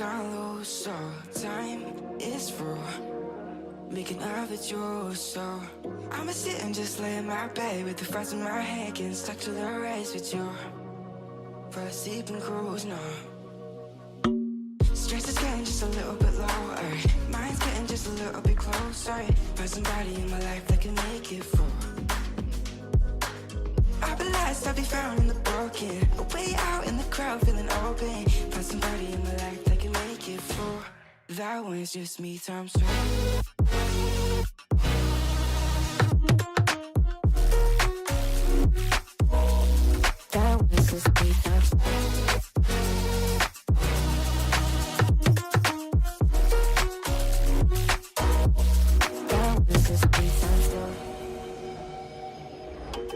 gonna lose, so time is through. Making love with you, so I'ma sit and just lay in my bed with the thoughts in my head, getting stuck to the race with you. For a sleeping cruise, no. Stress is getting just a little bit lower, mind's getting just a little bit closer. Find somebody in my life that can make it through. I'll be lost, I'll be found in the broken, way out in the crowd feeling open. Find somebody in my life that can make it through. That one's just me times two. That one's just me times two.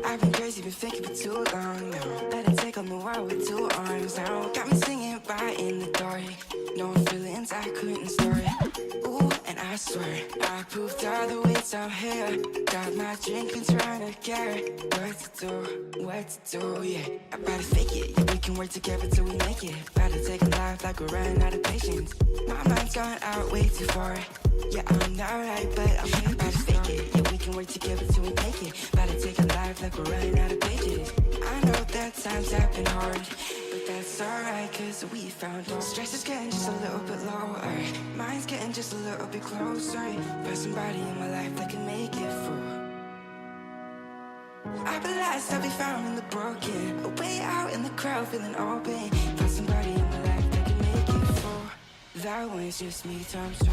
I've been crazy, been thinking for too long now. Let it take on the world with two arms now. Got me singing right in the dark. No feelings I couldn't store it. Ooh, and I swear I proved all the ways I'm here. Got my drink and trying to get what to do, yeah. I better fake it, yeah, we can work together till we make it. Better take a life like we're running out of patience. My mind's gone out way too far. Yeah, I'm not right, but I'm here. Better fake it, yeah, we can work together till we make it. Better take a life like we're running out of pages. I know that times have been hard, but that's alright, cause we found out. Stress is getting just a little bit lower, mind's getting just a little bit closer. Find somebody in my life that can make it through. I'll be lost, I'll be found in the broken, way out in the crowd feeling open. Find somebody in my life that can make it through. That one's just me times two.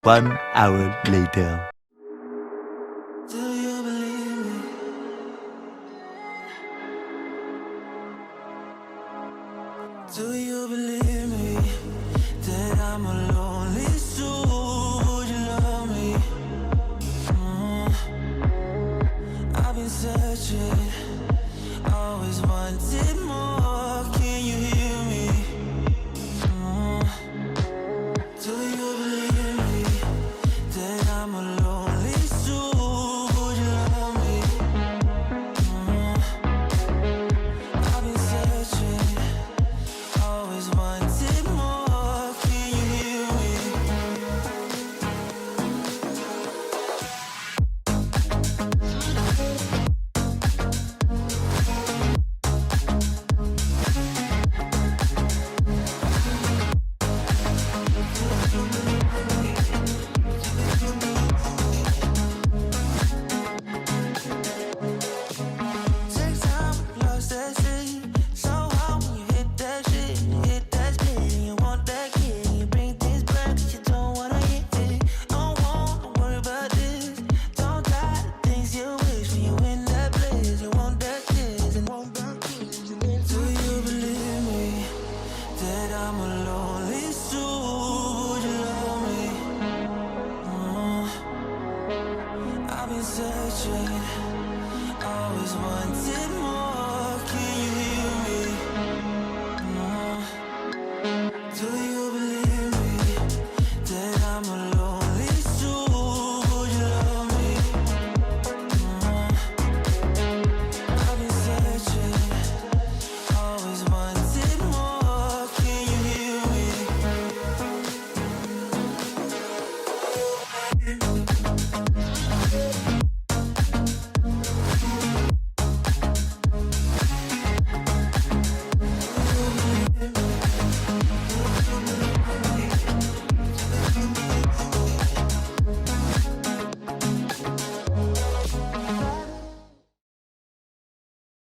One hour later. Do you believe me? Do you believe me that I'm alive?